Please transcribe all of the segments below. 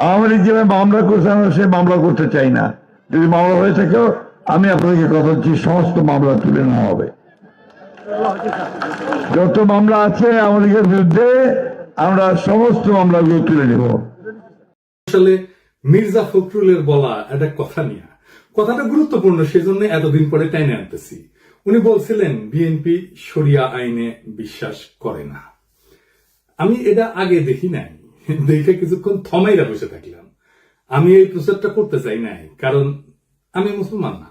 আওয়ামী লীগ যেভাবে মামলা করছে আমরা সে মামলা করতে চাই না। যদি মামলা হয়ে থাকেও আমি আপনাদেরকে কথা দিচ্ছি, সমস্ত মামলা তুলে নেওয়া হবে। যত মামলা আছে আওয়ামী লীগের বিরুদ্ধে আমরা সমস্ত মামলাগুলো তুলে নেব। আসলে মির্জা ফখরুলের বলা একটা কথা নিয়ে, কথাটা গুরুত্বপূর্ণ, সেজন্য এতদিন পরে টাইনে আনতেছি। উনি বলছিলেন বিএনপি শরিয়া আইনে বিশ্বাস করে না। আমি এটা আগে দেখি নাই, দেখে কিছুক্ষণ থমাইরা বসে থাকলাম। আমি এই প্রচারটা করতে চাই নাই, কারণ আমি মুসলমান না।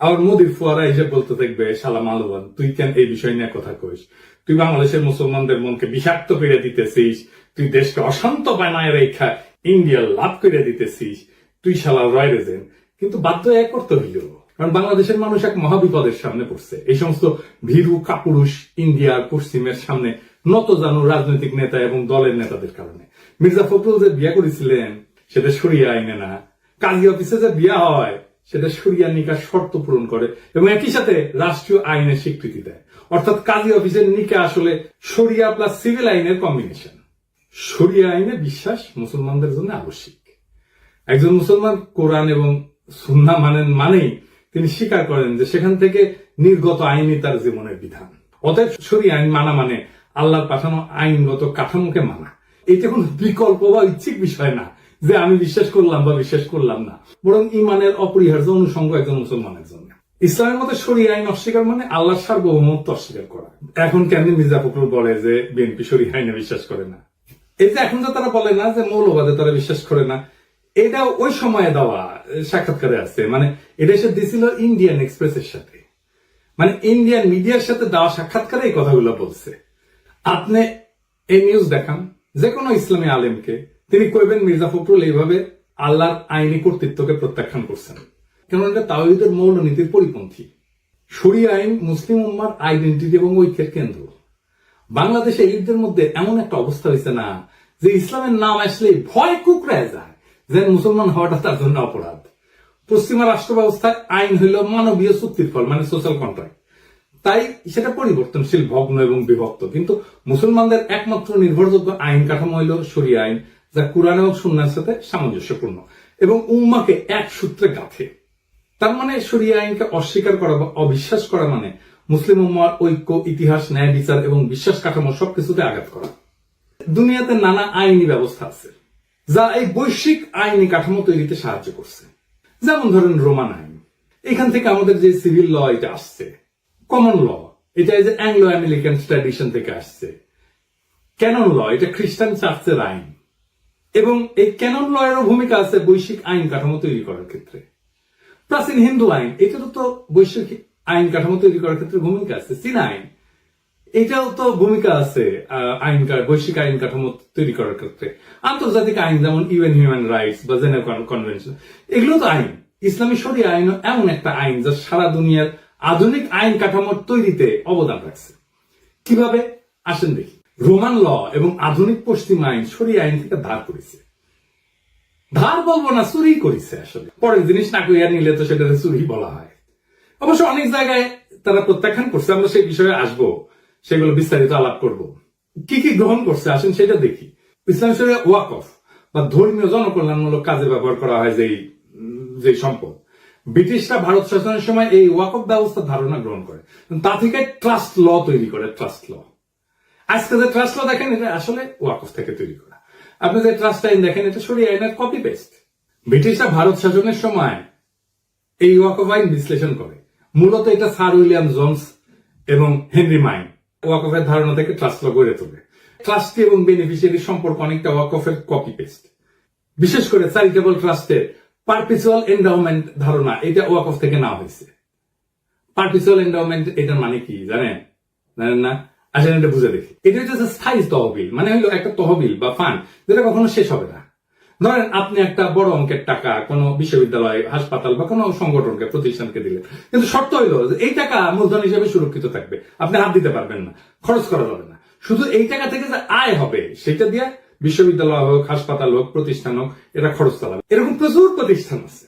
আবার মোদির ফুয়ারা হিসেব বলতে থাকবে, শালা মালবান, তুই কেন এই বিষয় নিয়ে কথা কইস? তুই বাংলাদেশের মুসলমানদের মনকে বিষাক্ত করে দিতেছিস, তুই দেশকে অশান্ত বানায় রেখা ইন্ডিয়া লাভ করে দিতেছিস, তুই শালা রয় রেজেন। কিন্তু বাধ্য এক করতে হইল, কারণ বাংলাদেশের মানুষ এক মহাবিপদের সামনে পড়ছে। এই সমস্ত ভীরু কাপুরুষ ইন্ডিয়ার পশ্চিমের সামনে নত জানু রাজনৈতিক নেতা এবং দলের নেতাদের কারণে। মির্জা ফখরুল যে বিয়া করেছিলেন সেটা শরিয়া আইনে না, কাজী অফিসে যে বিয়া হয় সেটা শরিয়া নিকাহ শর্ত পূরণ করে এবং একই সাথে রাষ্ট্রীয় আইনের স্বীকৃতি দেয়। অর্থাৎ কাজী অফিসের নিকাহ আসলে শরিয়া প্লাস সিভিল আইনের কম্বিনেশন। শরিয়া আইনে বিশ্বাস মুসলমানদের জন্য আবশ্যিক। একজন মুসলমান কোরআন এবং সুন্নাহ মানেন, মানেই তিনি স্বীকার করেন যে সেখান থেকে নির্গত আইনই তার জীবনের বিধান। অতএব শরিয়া আইন মানা মানে আল্লাহর পাঠানো আইনগত কাঠামোকে মানা। এটা কোনো বিকল্প বা ইচ্ছিক বিষয় না যে আমি বিশ্বাস করলাম বা বিশ্বাস করলাম না, বরং ইমানের অপরিহার্য অনুষঙ্গ একজন মুসলমানের জন্য। ইসলামের মতে শরিয়া আইন অস্বীকার মানে আল্লাহর সার্বভৌমত্ব অস্বীকার করা। এখন কেন মির্জা ফখরুল বলে যে বিএনপি শরিয়া আইনে বিশ্বাস করে না? এই যে এখন যে তারা বলে না যে মৌলবাদে তারা বিশ্বাস করে না, এটা ওই সময়ে দেওয়া সাক্ষাৎকারে আছে। মানে এটা এসে দিয়েছিল ইন্ডিয়ান এক্সপ্রেসের সাথে, মানে ইন্ডিয়ান মিডিয়ার সাথে দেওয়া সাক্ষাৎকারে এই কথাগুলো বলছে। আপনি এই নিউজ দেখান যে কোনো ইসলামী আলেমকে, তিনি কইবেন মির্জা ফখরুল এইভাবে আল্লাহর আইনি কর্তৃত্বকে প্রত্যাখ্যান করছেন, কেন এটা তাওহীদের মৌলনীতির পরিপন্থী। শরিয়া আইন মুসলিম উম্মার আইডেন্টিটি এবং ঐক্যের কেন্দ্র। বাংলাদেশে এলিটদের মধ্যে এমন একটা অবস্থা হয়েছে না যে ইসলামের নাম আসলে ভয় কুকড়ায় যায়, যে মুসলমান হওয়াটা তার জন্য অপরাধ। পশ্চিমা রাষ্ট্র ব্যবস্থায় আইন হইল মানবীয় চুক্তির ফল, মানে সোশ্যাল কন্ট্রাক্ট। তাই সেটা পরিবর্তনশীল, ভগ্ন এবং বিভক্ত। কিন্তু মুসলমানদের একমাত্র নির্ভরযোগ্য আইন কাঠামো হইল শরিয়া আইন, যা কুরআন এবং সুন্নাহর সাথে সামঞ্জস্যপূর্ণ এবং উম্মাকে এক সূত্রে গাঁথে। তার মানে শরিয়া আইনকে অস্বীকার করা বা অবিশ্বাস করা মানে মুসলিম উম্মার ঐক্য, ইতিহাস, ন্যায় বিচার এবং বিশ্বাস কাঠামো সবকিছুতে আঘাত করা। দুনিয়াতে নানা আইনি ব্যবস্থা আছে যা এই বৈশ্বিক আইনি কাঠামো তৈরিতে সাহায্য করছে। যেমন ধরেন রোমান আইন, এখান থেকে আমাদের যে সিভিল ল এটা আসছে। কমন ল এটা যে অ্যাংলো আমেরিকান ট্র্যাডিশন থেকে আসছে। ক্যানন ল এটা খ্রিস্টান চার্চের আইন, এবং এই ক্যানন ল এরও ভূমিকা আছে বৈশ্বিক আইন কাঠামো তৈরি করার ক্ষেত্রে। প্রাচীন হিন্দু আইন এটারও তো বৈশ্বিক আইন কাঠামো তৈরি করার ক্ষেত্রে ভূমিকা আছে। চীনা আইন এটাও তো ভূমিকা আছে বৈশ্বিক আইন কাঠামো তৈরি করার ক্ষেত্রে। আন্তর্জাতিক আইন যেমন ইউএন হিউম্যান রাইটস বা জেনেভা কনভেনশন, এগুলো তো আইন। ইসলামী শরিয়া আইন এমন একটা আইন যা সারা দুনিয়ার আধুনিক আইন কাঠামোর তৈরিতে অবদান রাখছে। কিভাবে আসেন দেখি। রোমান ল এবং আধুনিক পশ্চিম আইন শরিয়া আইন থেকে ধার করেছে। ধার বলবো না, চুরি করেছে। আসলে পরের জিনিস না কইয়া নিলে তো সেটা চুরি বলা হয়। অবশ্য অনেক জায়গায় তারা প্রত্যাখ্যান করছে, আমরা সেই বিষয়ে আসবো, সেগুলো বিস্তারিত আলাপ করব। কি কি গ্রহণ করছে আসেন সেটা দেখি। ইসলাম শরিয়া ওয়াকফ বা ধর্মীয় জনকল্যাণমূলক কাজে ব্যবহার করা হয় যে সম্পদ, ব্রিটিশরা ভারত শাসনের সময় এই ওয়াকফ ব্যবস্থার ধারণা গ্রহণ করে, তা থেকে ট্রাস্ট ল তৈরি করে। ট্রাস্ট ল, আজকে যে ট্রাস্ট ল দেখেন এটা আসলে ওয়াকফ থেকে তৈরি করা। আপনি যে ট্রাস্ট আইন দেখেন এটা শরিয়া আইনের কপি পেস্ট। ব্রিটিশরা ভারত শাসনের সময় এই ওয়াকফ আইন বিশ্লেষণ করে। মূলত এটা স্যার উইলিয়াম জোন্স এবং হেনরি মাইন ওয়াকফের ধারণা থেকে ট্রাস্ট ল গড়ে তোলে। ট্রাস্টি এবং বেনিফিশিয়ারি সম্পর্ক অনেকটা ওয়াকফের কপি পেস্ট। বিশেষ করে চ্যারিটেবল ট্রাস্টের পারপিচুয়াল এন্ডাউমেন্ট ধারণা এটা ওয়াকফ থেকে নেওয়া হয়েছে। পারপিচুয়াল এন্ডাউমেন্ট এটার মানে কি জানেন না? আসলে এটা বুঝে দেখি। এটা হচ্ছে স্থায়ী তহবিল, মানে হলো একটা তহবিল বা ফান্ড যেটা কখনো শেষ হবে না। ধরেন আপনি একটা বড় অঙ্কের টাকা কোনো বিশ্ববিদ্যালয়, হাসপাতাল বা কোনো সংগঠনকে, প্রতিষ্ঠানকে দিলেন, কিন্তু শর্ত হইলো যে এই টাকা মূলধন হিসেবে সুরক্ষিত থাকবে, আপনি হাত দিতে পারবেন না, খরচ করা যাবে না। শুধু এই টাকা থেকে যে আয় হবে সেটা দিয়ে বিশ্ববিদ্যালয় হোক, হাসপাতাল হোক, প্রতিষ্ঠান হোক, এটা খরচ চালাবে। এরকম প্রচুর প্রতিষ্ঠান আছে।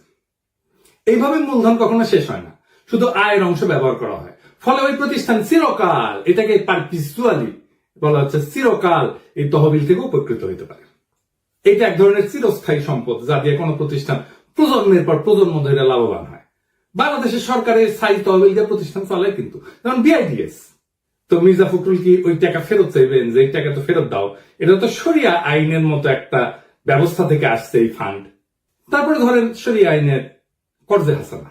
এইভাবে মূলধন কখনো শেষ হয় না, শুধু আয়ের অংশ ব্যবহার করা হয়। ফলে ওই প্রতিষ্ঠান চিরকাল, এটাকে পারপিচুয়ালি বলা হচ্ছে, চিরকাল এই তহবিল থেকে উপকৃত হতে পারে। এটা এক ধরনের চিরস্থায়ী সম্পদ যা দিয়ে কোনো প্রতিষ্ঠান প্রজন্মের পর প্রজন্ম ধরে লাভবান হয়। বাংলাদেশের সরকারের স্থায়ী তহবিল দিয়ে প্রতিষ্ঠান চালায় কিন্তু, যেমন বিআইডিএস। তো মির্জা ফখরুল কি ওই টাকা ফেরত চাইবেন যে এই টাকা তো ফেরত দাও? এটা তো শরিয়া আইনের মতো একটা ব্যবস্থা থেকে আসছে এই ফান্ড। তারপরে ধরেন শরিয়া আইনের কর্জে হাসানা,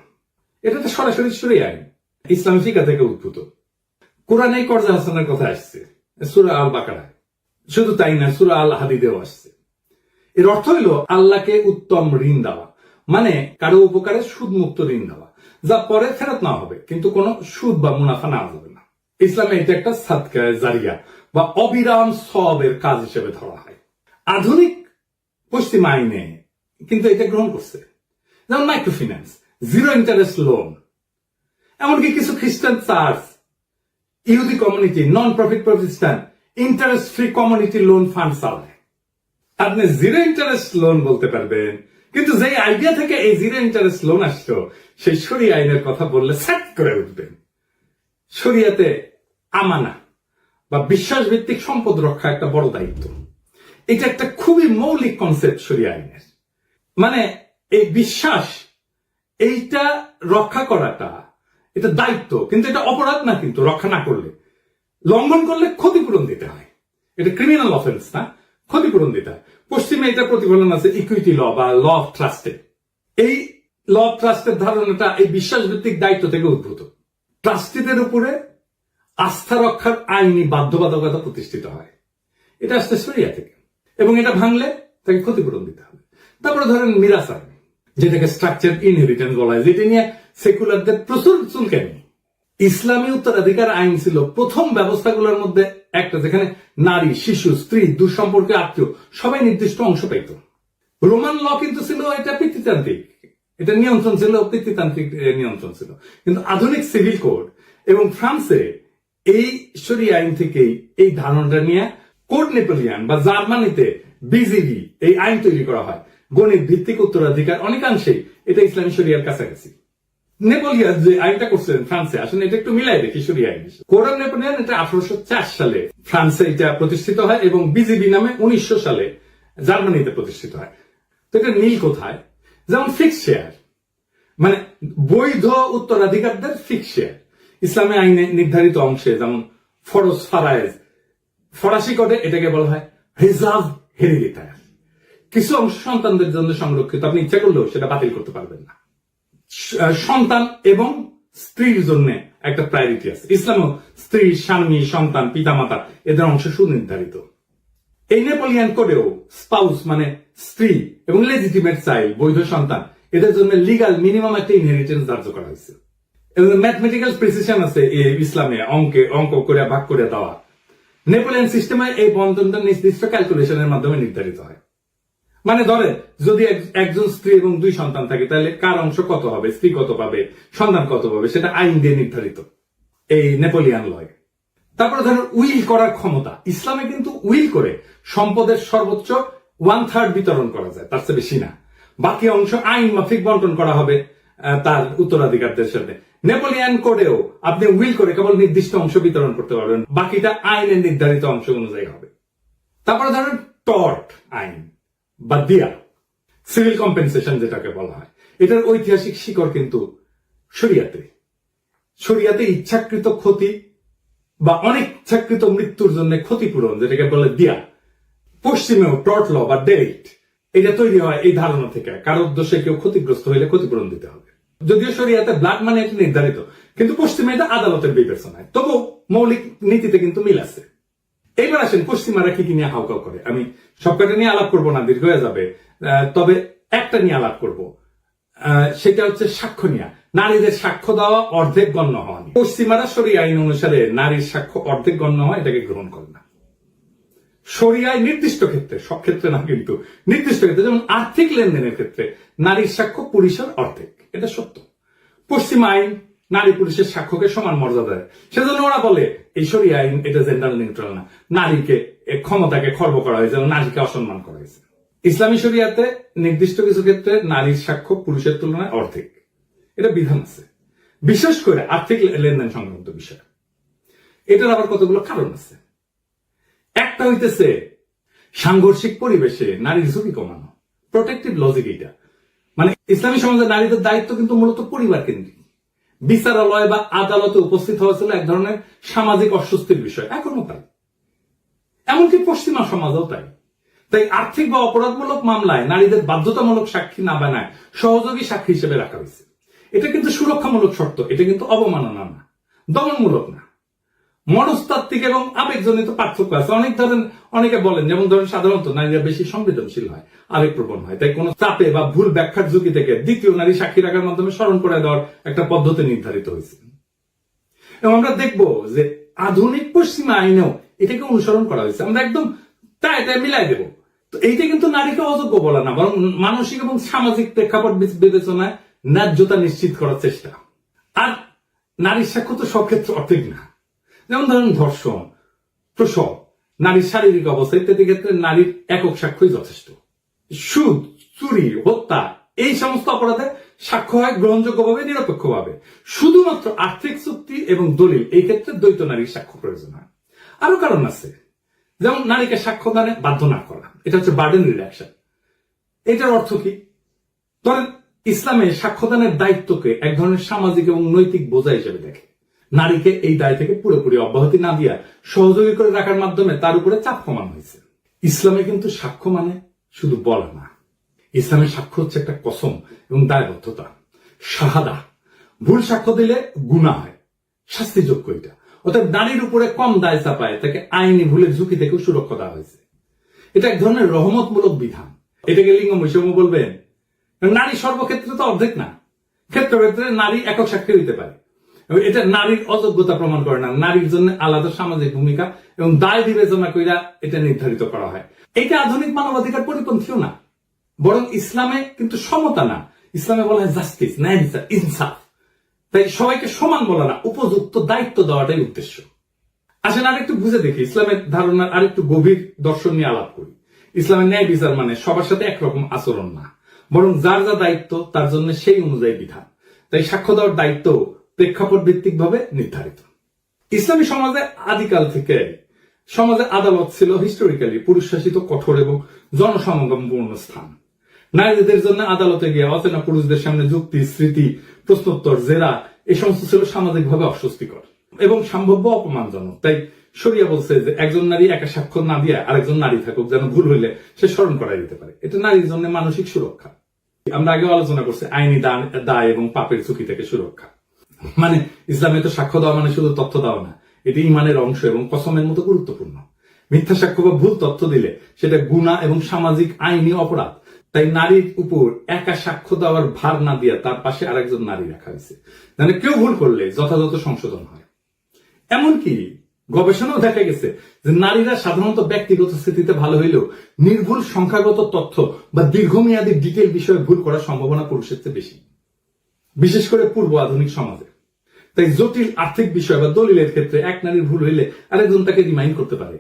এটা তো সরাসরি শরিয়া আইন, ইসলামী ফিকা থেকে উদ্ভূত। কোরআনে কর্জে হাসানার কথা আসছে সূরা আল বাকারায়, শুধু তাই না সূরা আল হাদিদেও আসছে। এর অর্থ হইল আল্লাহকে উত্তম ঋণ দেওয়া, মানে কারো উপকারে সুদ মুক্ত ঋণ দেওয়া, যা পরে ফেরত নেওয়া হবে কিন্তু কোনো সুদ বা মুনাফা নেওয়া যাবে না। ইসলামে এটা একটা সাদকা জারিয়া বা অবিরাম সওয়াবের কাজ হিসেবে ধরা হয়। আধুনিক পশ্চিম আইনে কিন্তু এটা গ্রহণ করছে, যেমন micro finance, zero interest loan, এমনকি কিছু খ্রিস্টান চার্চ, ইহুদি কমিউনিটি, নন প্রফিট প্রতিষ্ঠান interest free community loan fund চালায়। আপনি জিরো ইন্টারেস্ট লোন বলতে পারবেন, কিন্তু যে আইডিয়া থেকে এই জিরো ইন্টারেস্ট লোন আসলো সেই শরিয়া আইনের কথা বললে স্যাট করে উঠবেন। শরিয়াতে আমানা বা বিশ্বাস ভিত্তিক সম্পদ রক্ষা একটা বড় দায়িত্ব। এটা একটা খুবই মৌলিক কনসেপ্ট শরিয়া আইনের। মানে এই বিশ্বাস এইটা রক্ষা করাটা এটা দায়িত্ব, কিন্তু এটা অপরাধ না, কিন্তু রক্ষা না করলে, লঙ্ঘন করলে ক্ষতিপূরণ দিতে হয়। এটা ক্রিমিনাল অফেন্স না, ক্ষতিপূরণ দিতে হয়। পশ্চিমে এটা প্রতিফলন আছে ইকুইটি ল বা ল অফ ট্রাস্টে। এই ল অফ ট্রাস্টের ধারণাটা এই বিশ্বাস ভিত্তিক দায়িত্ব থেকে উদ্ভূত। ট্রাস্টিদের উপরে আস্থা রক্ষার আইনি বাধ্যবাধকতা প্রতিষ্ঠিত হয়, এটা আসছে শরিয়া থেকে, এবং এটা ভাঙলে তাকে ক্ষতিপূরণ দিতে হবে। তারপরে ধরেন মিরাস আইন, যেটাকে স্ট্রাকচার ইনহেরিটেন্স বলা হয়, যেটা নিয়ে সেকুলারদের প্রচুর চুলকানি। ইসলামী উত্তরাধিকার আইন ছিল প্রথম ব্যবস্থাগুলোর মধ্যে একটা, যেখানে নারী, শিশু, স্ত্রী, দুঃসম্পর্কে আত্মীয় সবাই নির্দিষ্ট অংশ পেত। রোমান ল কিন্তু ছিল এটা পিতৃতান্ত্রিক, এটা নিয়ন্ত্রণ ছিল পিতৃতান্ত্রিক নিয়ন্ত্রণ ছিল। কিন্তু আধুনিক সিভিল কোড এবং ফ্রান্সে এই শরিয়া আইন থেকেই এই ধারণাটা নিয়ে কোড নেপোলিয়ান বা জার্মানিতে বিজিবি এই আইন তৈরি করা হয়। গণিত ভিত্তিক উত্তরাধিকার অনেকাংশেই এটা ইসলামী শরিয়ার কাছাকাছি। নেপোলিয়ান যে আইনটা করছিলেন ফ্রান্সে, আসলে এটা একটু মিলাই দেখি শরিয়া আইন। কোড অফ নেপোলিয়ান এটা 1804 সালে ফ্রান্সে এটা প্রতিষ্ঠিত হয় এবং বিজিবি নামে 1900 সালে জার্মানিতে প্রতিষ্ঠিত হয়। তো এটা মিল কোথায়? যেমন ফিক্স শেয়ার, মানে বৈধ উত্তরাধিকারদের ফিক্স শেয়ার ইসলামী আইনে নির্ধারিত অংশে, যেমন ফরজ ফারায়েজ, ফরাসি কোডে এটাকে বলা হয় রিজার্ভ হেরিডিটারি। কিছু অংশ সন্তানদের জন্য সংরক্ষিত, আপনি ইচ্ছা করলেও সেটা বাতিল করতে পারবেন না। সন্তান এবং স্ত্রীর জন্য একটা প্রায়োরিটি আছে ইসলামও, স্ত্রী, স্বামী, সন্তান, পিতামাতা এদের অংশ সুনির্ধারিত। এই নেপোলিয়ান কোডেও স্পাউস মানে স্ত্রী এবং লেজিটিমেট চাইল্ড, বৈধ সন্তান, এদের জন্য লিগাল মিনিমাম একটা ইনহেরিটেন্স ধার্য করা হয়েছে। এবং ম্যাথমেটিক্যাল প্রিসিশন আছে ইসলামে, অঙ্ক করে ভাগ করে দেওয়া। নেপোলিয়ান সিস্টেমে এই বন্টনটা নির্দিষ্ট ক্যালকুলেশনের মাধ্যমে নির্ধারিত হয়। মানে ধরেন যদি একজন স্ত্রী এবং 2 সন্তান থাকে, তাহলে কার অংশ কত হবে, স্ত্রী কত পাবে, সন্তান কত পাবে, সেটা আইন দিয়ে নির্ধারিত এই নেপোলিয়ান লয়। তারপরে ধরেন উইল করার ক্ষমতা। ইসলামে কিন্তু উইল করে সম্পদের সর্বোচ্চ 1/3 বিতরণ করা যায়, তার চেয়ে বেশি না। বাকি অংশ আইন মাফিক বন্টন করা হবে তার উত্তরাধিকারদের সাথে। নেপোলিয়ান কোডেও আপনি উইল করে কেবল নির্দিষ্ট অংশ বিতরণ করতে পারবেন, বাকিটা আইনের নির্ধারিত অংশ অনুযায়ী হবে। তারপরে ধরেন টর্ট আইন বা দিয়া, সিভিল কম্পেনসেশন যেটাকে বলা হয়, এটার ঐতিহাসিক শিকড় কিন্তু শরিয়াতে। শরিয়াতে ইচ্ছাকৃত ক্ষতি বা অনিচ্ছাকৃত মৃত্যুর জন্য ক্ষতিপূরণ, যেটাকে বলে দিয়া। পশ্চিমেও টর্ট ল বা ডেরিট, এটা তৈরি হয় এই ধারণা থেকে, কারো উদ্দেশ্যে কেউ ক্ষতিগ্রস্ত হইলে ক্ষতিপূরণ দিতে হবে। যদিও শরিয়াতে ব্লাড মানে এটা নির্ধারিত, কিন্তু পশ্চিমে এটা আদালতের বিবেচনায়। তবু মৌলিক নীতিতে কিন্তু মিল আছে। এইবার আসেন পশ্চিমারা কি নিয়ে হাউকাউ করে। আমি সবকটা নিয়ে আলাপ করবো না, দীর্ঘ হয়ে যাবে, তবে একটা নিয়ে আলাপ করব, সেটা হচ্ছে সাক্ষ্য নিয়ে। নারীদের সাক্ষ্য দেওয়া অর্ধেক গণ্য হওয়া নিয়ে পশ্চিমারা শরিয়া আইন অনুসারে নারীর সাক্ষ্য অর্ধেক গণ্য হওয়া এটাকে গ্রহণ করে না। শরিয়ায় নির্দিষ্ট ক্ষেত্রে, সব ক্ষেত্রে না কিন্তু নির্দিষ্ট ক্ষেত্রে, যেমন আর্থিক লেনদেনের ক্ষেত্রে নারীর সাক্ষ্য পুরুষের অর্ধেক, এটা সত্য। পশ্চিম আইন নারী পুরুষের সাক্ষ্যকে সমান মর্যাদা দেয়, সেজন্য ওরা বলে এই শরিয়া আইন এটা জেন্ডার নিউট্রাল না, নারীকে ক্ষমতাকে খর্ব করা হয়েছে, নারীকে অসম্মান করা হয়েছে। ইসলামী শরিয়াতে নির্দিষ্ট কিছু ক্ষেত্রে নারীর সাক্ষ্য পুরুষের তুলনায় অর্ধেক, এটা বিধান আছে, বিশেষ করে আর্থিক লেনদেন সংক্রান্ত বিষয়। এটার আবার কতগুলো কারণ আছে। একটা হইতেছে সাংঘর্ষিক পরিবেশে নারীর ঝুঁকি কমানো, প্রোটেক্টিভ লজিক এটা। মানে ইসলামী সমাজে নারীদের দায়িত্ব কিন্তু মূলত পরিবার কেন্দ্রিক। বিচারালয় বা আদালতে উপস্থিত হওয়া ছিল এক ধরনের সামাজিক অস্বস্তির বিষয়, এখনো তাই। এমনকি পশ্চিমা সমাজও তাই। তাই আর্থিক বা অপরাধমূলক মামলায় নারীদের বাধ্যতামূলক সাক্ষী না বানায় সহযোগী সাক্ষী হিসেবে রাখা হয়েছে। এটা কিন্তু সুরক্ষামূলক শর্ত, এটা কিন্তু অবমাননা না, দমনমূলক না। মনস্তাত্ত্বিক এবং আবেগজনিত পার্থক্য আছে। অনেকে বলেন, যেমন ধরেন সাধারণত নারীরা বেশি সংবেদনশীল হয়, আবেগপ্রবণ হয়, তাই কোনো চাপে বা ভুল ব্যাখ্যার ঝুঁকি থেকে দ্বিতীয় নারী সাক্ষী রাখার মাধ্যমে স্মরণ করে দেওয়ার একটা পদ্ধতি নির্ধারিত হয়েছে। এবং আমরা দেখব যে আধুনিক পশ্চিমা আইনেও এটাকে অনুসরণ করা হয়েছে। আমরা একদম তাই মিলাই দেব। তো এইটা কিন্তু নারীকে অযোগ্য বলা না, বরং মানসিক এবং সামাজিক প্রেক্ষাপট বিবেচনায় ন্যায্যতা নিশ্চিত করার চেষ্টা। আর নারীর সাক্ষ্য তো সব ক্ষেত্রে অর্থিক না। যেমন ধরেন ধর্ষণ, প্রসব, নারীর শারীরিক অবস্থা ইত্যাদি ক্ষেত্রে নারীর একক সাক্ষ্যই যথেষ্ট। সুদ, চুরি, হত্যা এই সমস্ত অপরাধে সাক্ষ্য হয় গ্রহণযোগ্যভাবে, নিরপেক্ষভাবে। শুধুমাত্র আর্থিক চুক্তি এবং দলিল এই ক্ষেত্রে দ্বৈত নারীর সাক্ষ্য প্রয়োজন হয়। আরো কারণ আছে, যেমন নারীকে সাক্ষ্যদানে বাধ্য না করা, এটা হচ্ছে বার্ডেন রিডাকশন। এটার অর্থ কি? ধরেন ইসলামে সাক্ষ্যদানের দায়িত্বকে এক ধরনের সামাজিক এবং নৈতিক বোঝা হিসেবে দেখে। নারীকে এই দায় থেকে পুরোপুরি অব্যাহতি না দিয়া সহযোগী করে রাখার মাধ্যমে তার উপরে চাপ কমানো হয়েছে। ইসলামে কিন্তু সাক্ষ্য মানে শুধু বলা না, ইসলামের সাক্ষ্য হচ্ছে একটা কসম এবং দায়বদ্ধতা, শাহাদা। ভুল সাক্ষ্য দিলে গুনাহ হয়, শাস্তিযোগ্য এটা। অর্থাৎ নারীর উপরে কম দায় চাপায় তাকে আইনি ভুলের ঝুঁকি থেকেও সুরক্ষা দেওয়া হয়েছে। এটা এক ধরনের রহমতমূলক বিধান। এটাকে লিঙ্গ বৈষম্য বলবেন? নারী সর্বক্ষেত্রে তো অর্ধেক না, ক্ষেত্রে ক্ষেত্রে নারী একক সাক্ষী হইতে পারে। এটা নারীর অযোগ্যতা প্রমাণ করে না, নারীর জন্য আলাদা সামাজিক ভূমিকা এবং দায় বিবেচনা কইরা এটা নির্ধারিত করা হয়। এটা আধুনিক মানবাধিকার পরিপন্থীও না, বরং ইসলামে কিন্তু সমতা না, ইসলামে বলা হয় জাস্টিস, ন্যায় বিচার, ইনসাফ। তাই সবাইকে সমান বলা না, উপযুক্ত দায়িত্ব দেওয়াটাই উদ্দেশ্য। আসেন আরেকটু বুঝে দেখি ইসলামের ধারণার আরেকটু গভীর দর্শন নিয়ে আলাপ করি। ইসলামের ন্যায় বিচার মানে সবার সাথে একরকম আচরণ না, বরং যার যা দায়িত্ব তার জন্য সেই অনুযায়ী বিধান। তাই সাক্ষ্য দেওয়ার দায়িত্ব প্রেক্ষাপট ভিত্তিক ভাবে নির্ধারিত। ইসলামী সমাজে আদিকাল থেকে সমাজে আদালত ছিল হিস্টোরিক্যালি পুরুষ শাসিত, কঠোর এবং জনসমাগমপূর্ণ স্থান। নারীদের জন্য আদালতে গিয়ে অচেনা পুরুষদের সামনে যুক্তি, স্মৃতি, প্রশ্নোত্তর, জেরা এই সমস্ত ছিল সামাজিকভাবে অস্বস্তিকর এবং সম্ভাব্য অপমানজনক। তাই শরিয়া বলছে যে একজন নারী একা সাক্ষ্য না দিয়ে আরেকজন নারী থাকুক, যেন ভুল হইলে সে স্মরণ করাই দিতে পারে। এটা নারীর জন্য মানসিক সুরক্ষা। আমরা আগে আলোচনা করছি আইনি দায় এবং পাপের ঝুঁকি থেকে সুরক্ষা। মানে ইসলামে তো সাক্ষ্য দেওয়া মানে শুধু তথ্য দেওয়া না, এটি ইমানের অংশ এবং কসমের মতো গুরুত্বপূর্ণ। মিথ্যা সাক্ষ্য বা ভুল তথ্য দিলে সেটা গুনাহ এবং সামাজিক আইনি অপরাধ। তাই নারীর উপর একা সাক্ষ্য দেওয়ার ভার না দিয়ে তার পাশে আরেকজন নারী রাখা হয়েছে, মানে কেউ ভুল করলে যথাযথ সংশোধন হয়। এমনকি গবেষণাও দেখা গেছে যে নারীরা সাধারণত ব্যক্তিগত স্থিতিতে ভালো হইলেও নির্ভুল সংখ্যাগত তথ্য বা দীর্ঘমেয়াদী ডিটেল বিষয়ে ভুল করার সম্ভাবনা পুরুষের চেয়ে বেশি, বিশেষ করে পূর্ব আধুনিক সমাজে। তাই জটিল আর্থিক বিষয় বা দলিলের ক্ষেত্রে এক নারীর ভুল হইলে আরেকজন তাকে রিমাইন্ড করতে পারে।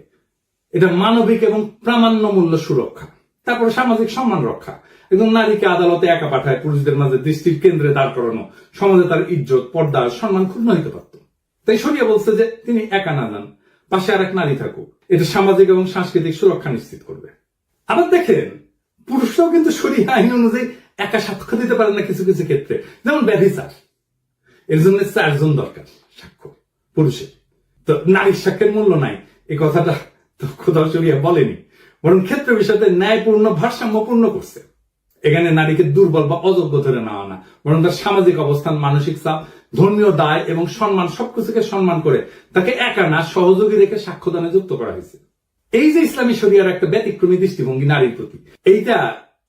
এটা মানবিক এবং প্রামাণ্য মূল্য সুরক্ষা। তারপরে সামাজিক সম্মান রক্ষা। একজন নারীকে আদালতে একা পাঠায় পুরুষদের মাঝে দৃষ্টির কেন্দ্রে দাঁড় করানো, সমাজে তার ইজ্জত, পর্দা, সম্মান ক্ষুণ্ণ হইতে পারত। তাই শরিয়া বলছে যে তিনি একা না যান, পাশে আরেক নারী থাকুক। এটা সামাজিক এবং সাংস্কৃতিক সুরক্ষা নিশ্চিত করবে। আবার দেখেন পুরুষরাও কিন্তু শরিয়া আইন অনুযায়ী একা সাক্ষ্য দিতে পারেন না কিছু কিছু ক্ষেত্রে, যেমন ব্যভিচার। এর জন্য 4 জন দরকার সাক্ষ্য পুরুষের। তো নারীর সাক্ষ্যের মূল্য নাই এই কথাটা তো খোদা শরিয়া বলেনি, বরং ক্ষেত্র বিষয়তে ন্যায়পূর্ণ, ভারসাম্যপূর্ণ করছে। এখানে নারীকে দুর্বল বা অযোগ্য ধরে নেওয়া না, বরং তার সামাজিক অবস্থান, মানসিক চাপ, ধর্মীয় দায় এবং সম্মান সবকিছুকে সম্মান করে তাকে একা না সহযোগী রেখে সাক্ষ্যদানে যুক্ত করা হয়েছে। এই যে ইসলামী শরিয়ার একটা ব্যতিক্রমী দৃষ্টিভঙ্গি নারীর প্রতি, এইটা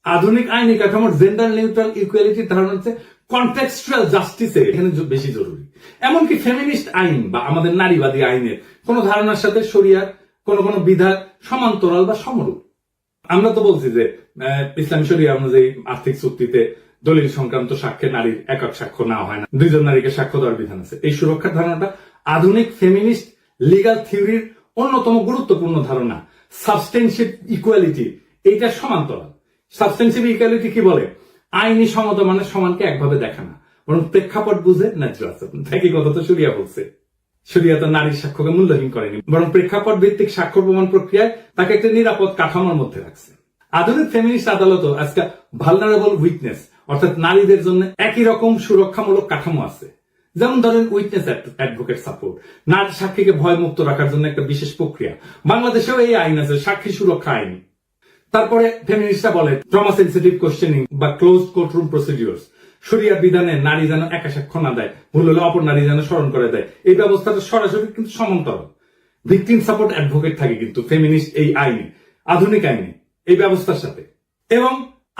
আধুনিক আইনি কাঠামোর জেন্ডার নিউট্রাল ইকুয়ালিটির ধারণা হচ্ছে কনটেক্সচুয়াল জাস্টিসের এখানে বেশি জরুরি। এমনকি ফেমিনিস্ট আইন বা আমাদের নারীবাদী আইনের কোন ধারণার সাথে শরিয়ার কোন কোন বিধান সমান্তরাল বা সমরূপ। আমরা তো বলছি যে ইসলামী শরিয়া অনুযায়ী আর্থিক চুক্তিতে দলিল সংক্রান্ত সাক্ষ্যে নারীর একক সাক্ষ্য না হয় না, 2 জন নারীকে সাক্ষ্য দেওয়ার বিধান আছে। এই সুরক্ষার ধারণাটা আধুনিক ফেমিনিস্ট লিগাল থিওরির অন্যতম গুরুত্বপূর্ণ ধারণা। সাবস্টেন্সিভ ইকুয়ালিটি এইটা সমান্তরাল। সাবস্টেন্সিভ ইকুয়ালিটি কি বলে? আইনি সমতা মানে সমানকে একভাবে দেখা না, বরং প্রেক্ষাপট বুঝে ন্যায্য আচরণ। একই কথা তো শরিয়া বলছে। শরিয়াত নারীর সাক্ষ্যকে মূল্যহীন করেনি, বরং প্রেক্ষাপট ভিত্তিক সাক্ষ্য প্রমাণ প্রক্রিয়ায় তাকে একটা নিরাপদ কাঠামোর মধ্যে রাখছে। আধুনিক ফেমিনিস্ট আদালতও আজকে ভালনারেবল উইটনেস অর্থাৎ নারীদের জন্য একই রকম সুরক্ষামূলক কাঠামো আছে। যেমন ধরেন উইটনেস অ্যাডভোকেট সাপোর্ট, নারী সাক্ষীকে ভয়মুক্ত রাখার জন্য একটা বিশেষ প্রক্রিয়া। বাংলাদেশেও এই আইন আছে, সাক্ষী সুরক্ষা আইন। তারপরে ফেমিনিস্টরা বলে ট্রমা সেনসিটিভ কোশ্চেনিং বা ক্লোজড কোর্টরুম প্রসিডিউরস, শরিয়া বিধানে নারী যেন একা সাক্ষ্য না দেয়, ভুল হলে অপর নারী যেন স্মরণ করে দেয়। এই ব্যবস্থাটা সরাসরি কিন্তু সমান্তরাল। ভিকটিম সাপোর্ট অ্যাডভোকেট থাকে কিন্তু ফেমিনিস্ট এই আইনে, আধুনিক আইনে এই ব্যবস্থার সাথে। এবং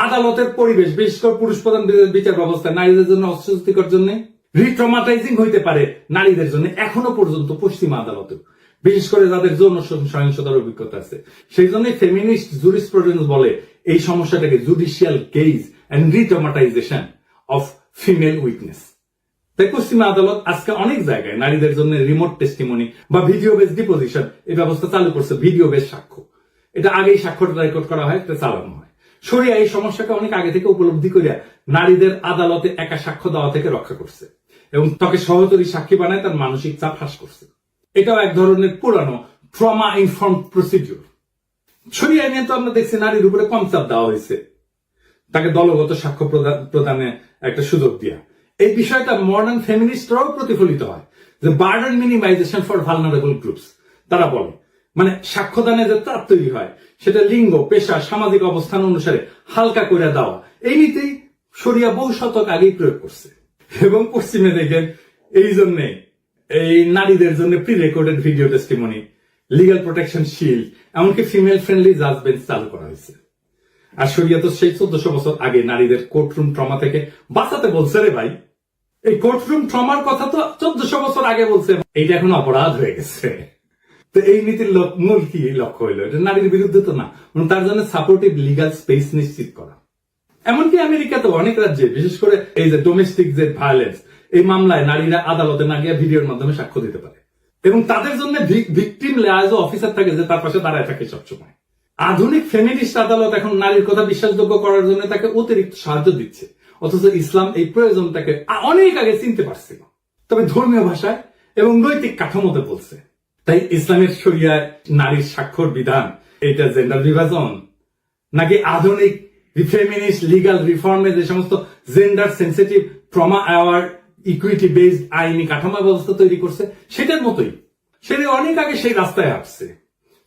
আদালতের পরিবেশ, বিশেষ করে পুরুষ প্রধান বিচার ব্যবস্থা নারীদের জন্য অস্বস্তিকর জন্য রিট্রমাটাইজিং হইতে পারে নারীদের জন্য এখনো পর্যন্ত পশ্চিমা আদালতে, বিশেষ করে যাদের যৌন সহিংসতার অভিজ্ঞতা আছে। সেই জন্য ফেমিনিস্ট জুরিসপ্রুডেন্স বলে এই সমস্যাটাকে judicial gaze and retraumatization of female witness. তাই পশ্চিমা আদালত আজকে অনেক জায়গায় নারীদের জন্য রিমোট টেস্টিমনি বা ভিডিও বেস ডিপোজিশন এই ব্যবস্থা চালু করছে। ভিডিও বেস সাক্ষ্য, এটা আগেই সাক্ষ্যটা রেকর্ড করা হয়, এটা চালানো হয়। শরিয়া এই সমস্যাকে অনেক আগে থেকে উপলব্ধি করিয়া নারীদের আদালতে একা সাক্ষ্য দেওয়া থেকে রক্ষা করছে এবং তাকে সহযোগী সাক্ষী বানায় তার মানসিক চাপ হ্রাস করছে। এটাও এক ধরনের পুরানো ট্রমা ইনফর্ম প্রসিডিউর। শরিয়া নিয়ে তো আমরা দেখছি নারীর উপরে কম চাপ দেওয়া হয়েছে, তাকে দলগত সাক্ষ্য প্রদানে একটা সুযোগ দিয়া। এই বিষয়টা মডার্ন ফেমিনিস্টরাও প্রতিফলিত হয়, যে burden minimisation for vulnerable groups. তারা বলে মানে সাক্ষ্যদানে যে চাপ তৈরি হয় সেটা লিঙ্গ, পেশা, সামাজিক অবস্থান অনুসারে হালকা করে দেওয়া। এই নীতি শরিয়া বহু শতক আগেই প্রয়োগ করছে। এবং পশ্চিমে দেখেন এই জন্যে এই নারীদের জন্য pre recorded video testimony, legal protection shield, এমনকি ফিমেল ফ্রেন্ডলি জাজ বেঞ্চ চালু করা হয়েছে। আর শরিয়া তো সেই 1400 বছর আগে নারীদের কোর্টরুম ট্রমা থেকে বাঁচাতে বলছে। রে ভাই, এই কোর্টরুম ট্রমার কথা তো 1400 বছর আগে বলছে, এইটা এখন অপরাধ হয়ে গেছে। তো এই নীতির মূল কি লক্ষ্য হইলো? এটা নারীর বিরুদ্ধে তো না, তার জন্য সাপোর্টিভ লিগাল স্পেস নিশ্চিত করা। এমনকি আমেরিকাতে অনেক রাজ্যে, বিশেষ করে এই যে ডোমেস্টিক যে ভায়োলেন্স, এই মামলায় নারীরা আদালতে না গিয়ে ভিডিওর মাধ্যমে সাক্ষ্য দিতে পারে এবং তাদের জন্য ভিকটিম লেয়াজ অফিসার থাকে যে তার পাশে দাঁড়ায় থাকে সবসময়। আধুনিক ফেমিনিস্ট আদালত এখন নারীর কথা বিশ্বাসযোগ্য করার জন্য তাকে অতিরিক্ত সাহায্য দিচ্ছে, অথচ ইসলাম এই প্রয়োজনটাকে অনেক আগে চিনতে পারছিল, তবে ধর্মীয় ভাষায় এবং নৈতিক কাঠামোতে বলছে। তাই ইসলামের শরিয়ায় নারীর স্বাক্ষর বিধান এটা জেন্ডার বিভাজন, নাকি আধুনিক ফেমিনিস্ট লিগাল রিফর্মে যে সমস্ত gender sensitive trauma award equity based আইনি কাঠামো ব্যবস্থা তৈরি করছে সেটার মতোই। সেটা অনেক আগে সেই রাস্তায় আসছে,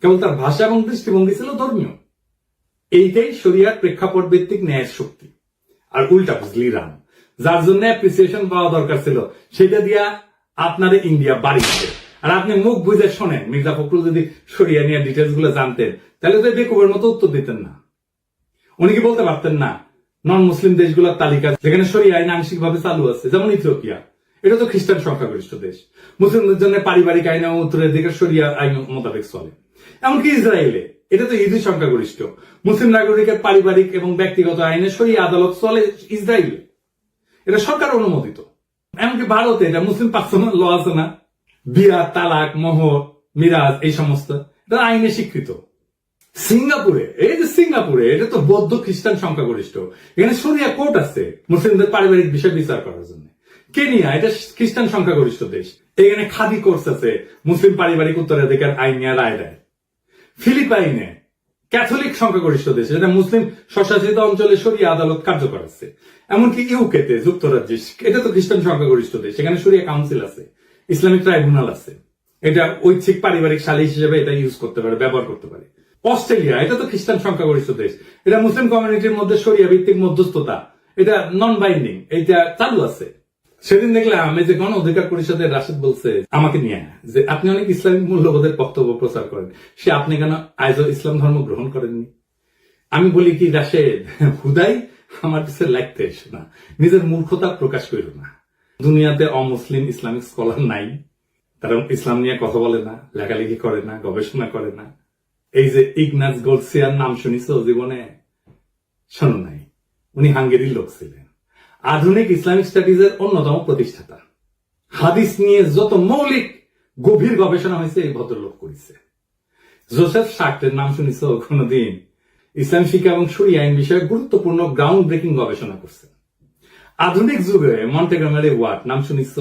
কেবল তার ভাষা এবং দৃষ্টিভঙ্গি ছিল ধর্মীয়। এইটাই শরিয়ার প্রেক্ষাপট ভিত্তিক ন্যায়ের শক্তি। আর উল্টা বুঝলি রাম, যার জন্য অ্যাপ্রিসিয়েশন পাওয়া দরকার ছিল সেটা দিয়া আপনারে ইন্ডিয়া বাড়িছে। আর আপনি মুখ বুঝে শোনেন, মির্জা ফখরুল যদি শরিয়া নিয়ে ডিটেলস গুলো জানতেন তাহলে তো বেকুবের মতো উত্তর দিতেন না। উনি কি বলতে পারতেন না নন মুসলিম দেশগুলোর তালিকা যেখানে শরিয়া আইন আংশিক ভাবে চালু আছে, যেমন ইথিওপিয়া, এটা তো খ্রিস্টান সংখ্যাগরিষ্ঠ দেশ, মুসলিমদের জন্য পারিবারিক আইন এবং উত্তরাধিকার শরিয়া আইন মোতাবেক চলে। এমনকি ইসরায়েলে, এটা তো ইহুদি সংখ্যাগরিষ্ঠ, মুসলিম নাগরিকের পারিবারিক এবং ব্যক্তিগত আইনে শরিয়া আদালত চলে ইসরায়েলে, এটা সরকার অনুমোদিত। এমনকি ভারতে এটা মুসলিম পার্সোনাল ল আছে না, বিয়া, তালাক, মোহর, মিরাজ, এই সমস্ত এটা আইনে স্বীকৃত। সিঙ্গাপুরে, এই যে সিঙ্গাপুরে, এটা তো বৌদ্ধ খ্রিস্টান সংখ্যাগরিষ্ঠ, এখানে শরিয়া কোর্ট আছে মুসলিমদের পারিবারিক বিষয় বিচার করার জন্য। কেনিয়া, এটা খ্রিস্টান সংখ্যাগরিষ্ঠ দেশ, এখানে খাদি কোর্স আছে মুসলিম পারিবারিক উত্তরাধিকার আইন নিয়ে রায় দেয়। ফিলিপাইনে ক্যাথলিক সংখ্যাগরিষ্ঠ দেশ, এটা মুসলিম স্বশাসিত অঞ্চলে শরিয়া আদালত কার্যকর আছে। এমনকি ইউকেতে, যুক্তরাজ্যে, এটা তো খ্রিস্টান সংখ্যাগরিষ্ঠ দেশ, এখানে শরিয়া কাউন্সিল আছে, ইসলামিক ট্রাইব্যুনাল আছে, এটা ঐচ্ছিক পারিবারিক সালিশ হিসেবে এটা ইউজ করতে পারে, ব্যবহার করতে পারে। অস্ট্রেলিয়া, এটা তো খ্রিস্টান সংখ্যাগরিষ্ঠ দেশ, এটা মুসলিম কমিউনিটির মধ্যে শরিয়া ভিত্তিক মধ্যস্থতা, এটা নন বাইন্ডিং, এটা চালু আছে। সেদিন দেখলাম এই যে গণ অধিকার পরিষদের রাশেদ বলছে আমাকে নিয়ে যে আপনি অনেক ইসলামিক মূল্যবোধের বক্তব্য প্রচার করেন, সে আপনি কেন আজও ইসলাম ধর্ম গ্রহণ করেননি? আমি বলি কি রাশেদ, হুদাই আমার কাছে লাগতে এসো না, নিজের মূর্খতা প্রকাশ করো না। দুনিয়াতে অমুসলিম ইসলামিক স্কলার নাই, তারা ইসলাম নিয়ে কথা বলে না, লেখালেখি করে না, গবেষণা করে না। এই যে ইগনাস গোলসিয়ার নাম শুনিস জীবনে? শোনো নাই, উনি হাঙ্গেরির লোক ছিলেন, আধুনিক ইসলামিক স্টাডিজের অন্যতম প্রতিষ্ঠাতা। হাদিস নিয়ে যত মৌলিক গভীর গবেষণা হয়েছে এই ভদ্রলোক করেছে। জোসেফ শাক্টের নাম শুনিস কোনদিন? ইসলাম শিক্ষা এবং শরিয়া আইন বিষয়ে গুরুত্বপূর্ণ গ্রাউন্ড ব্রেকিং গবেষণা করছে। আধুনিক যুগে মন্টেগমেরি ওয়াট নাম শুনিস?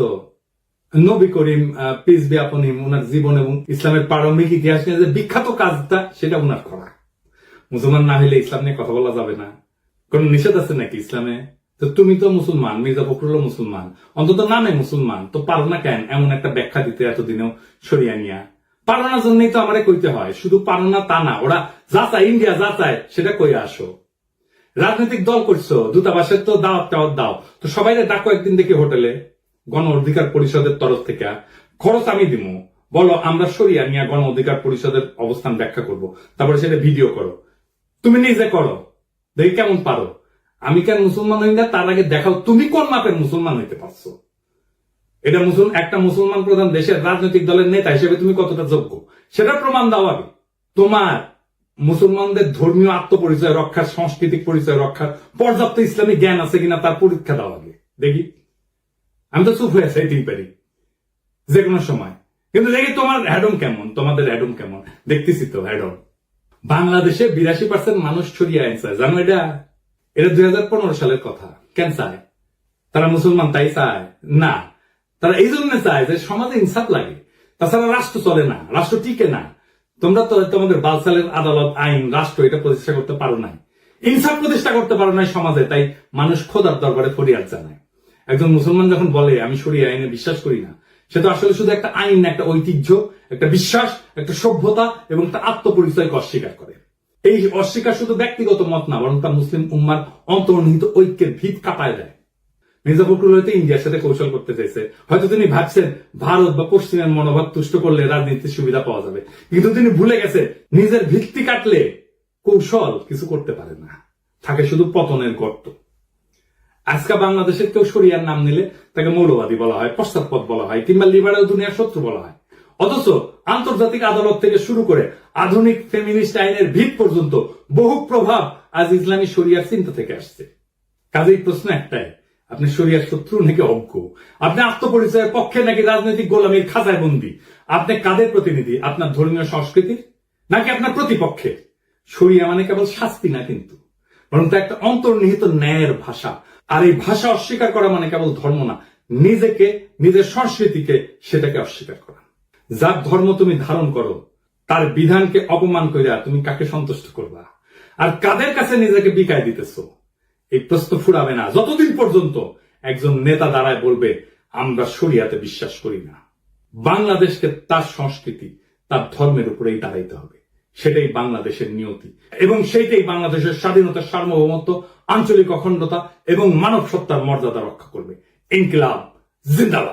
নবী করিম পিস বি আপন হিম, ওনার জীবন এবং ইসলামের প্রারম্ভিক ইতিহাস নিয়ে যে বিখ্যাত কাজটা সেটা ওনার করা। মুসলমান না হলে ইসলাম নিয়ে কথা বলা যাবে না, কোন নিষেধ আছে নাকি ইসলামে? তো তুমি তো মুসলমান, মির্জা ফখরুল মুসলমান, অন্তত নামে মুসলমান, তো পারো না কেন এমন একটা ব্যাখ্যা দিতে এতদিনেও সরিয়া নিয়া? পারো না জন্যই তো আমারে কইতে হয়, শুধু পারো না তা না, ওরা যা চায় ইন্ডিয়া যা চায় সেটা কইয়া আসো। রাজনৈতিক দল করছো, দূতাবাসের তো দাওয়াত টাওয়াত দাও, তো সবাই ডাকো একদিন দেখি হোটেলে, গণ অধিকার পরিষদের তরফ থেকে, খরচ আমি দিব, বলো আমরা সরিয়া নিয়ে গণ অধিকার পরিষদের অবস্থান ব্যাখ্যা করব, তারপরে সেটা ভিডিও করো, তুমি নিজে করো, দেখি কেমন পারো। আমি কেন মুসলমান হই না তার আগে দেখাও তুমি কোন মাপের মুসলমান হইতে পারছো। এটা একটা মুসলমান প্রধান দেশের রাজনৈতিক দলের নেতা হিসেবে তুমি কতটা যোগ্য সেটা প্রমাণ দাও আগে। তোমার মুসলমানদের ধর্মীয় আত্মপরিচয় রক্ষার, সাংস্কৃতিক পরিচয় রক্ষার পর্যাপ্ত ইসলামী জ্ঞান আছে কিনা তার পরীক্ষা দাও আগে দেখি। আমি তো চুপ হয়ে চাইতেই পারি যে কোনো সময়, কিন্তু দেখি তোমার হ্যাডম কেমন, তোমাদের হ্যাডম কেমন, দেখতেছি তো হ্যাডম। বাংলাদেশে 82% মানুষ ছড়িয়ে আনছে, জানো এটা? এটা 2015 সালের কথা। কেন চায় তারা মুসলমান? তাই চায় না, তারা এই জন্য চায় যে সমাজে ইনসাফ লাগে, তাছাড়া রাষ্ট্র চলে না, রাষ্ট্র টিকে না। তোমরা তো তোমাদের বালসালের আদালত, আইন, রাষ্ট্র এটা প্রতিষ্ঠা করতে পারো নাই, ইনসাফ প্রতিষ্ঠা করতে পারো নাই সমাজে, তাই মানুষ খোদার দরবারে ফরিয়াদ জানায়। একজন মুসলমান যখন বলে আমি শরিয়া আইনে বিশ্বাস করি না, সে তো আসলে শুধু একটা আইন, একটা ঐতিহ্য, একটা বিশ্বাস, একটা সভ্যতা এবং তার আত্মপরিচয়কে অস্বীকার করে। এই অস্বীকার শুধু ব্যক্তিগত মত না, বরং তা মুসলিম উম্মার অন্তর্নিহিত ঐক্যের ভিত কাঁপায় দেয়। মির্জা ফখরুল হয়তো ইন্ডিয়ার সাথে কৌশল করতে চাইছে, হয়তো তিনি ভাবছেন ভারত বা পশ্চিমের মনোভাব তুষ্ট করলে রাজনীতির সুবিধা পাওয়া যাবে, কিন্তু তিনি ভুলে গেছে নিজের ভিত্তি কাটলে কৌশল কিছু করতে পারে না, থাকে শুধু পতনের গর্ত। আজকে বাংলাদেশের কেউ শরিয়ার নাম নিলে তাকে মৌলবাদী বলা হয়, পশ্চাৎপদ বলা হয়, কিংবা লিবারেল দুনিয়ার শত্রু বলা হয়। অথচ আন্তর্জাতিক আদালত থেকে শুরু করে আধুনিক ফেমিনিস্ট আইনের ভিত পর্যন্ত বহু প্রভাব আজ ইসলামী শরিয়ার চিন্তা থেকে আসছে। কাজেই প্রশ্ন একটাই, আপনি শরিয়ার শত্রু নাকি অজ্ঞ? আপনি আত্মপরিচয়ের পক্ষে নাকি রাজনৈতিক গোলামীর খাঁচায় বন্দী? আপনি কাদের প্রতিনিধি, আপনার ধর্মীয় সংস্কৃতির নাকি আপনার প্রতিপক্ষে? শরিয়া মানে কেবল শাস্তি না কিন্তু, বরং তা একটা অন্তর্নিহিত ন্যায়ের ভাষা। আর এই ভাষা অস্বীকার করা মানে কেবল ধর্ম না, নিজেকে, নিজের সংস্কৃতিকে, সেটাকে অস্বীকার করা। যার ধর্ম তুমি ধারণ করো তার বিধানকে অপমান করিয়া তুমি কাকে সন্তুষ্ট করবা, আর কাদের কাছে নিজেকে বিকায় দিতেছ? এই প্রশ্ন ফুরাবে না যতদিন পর্যন্ত একজন নেতা দাঁড়ায় বলবে আমরা শরিয়াতে বিশ্বাস করি না। বাংলাদেশকে তার সংস্কৃতি, তার ধর্মের উপরেই দাঁড়াইতে হবে, সেটাই বাংলাদেশের নিয়তি, এবং সেইটাই বাংলাদেশের স্বাধীনতা, সার্বভৌমত্ব, আঞ্চলিক অখণ্ডতা এবং মানব সত্তার মর্যাদা রক্ষা করবে। ইনকিলাব জিন্দাবাদ।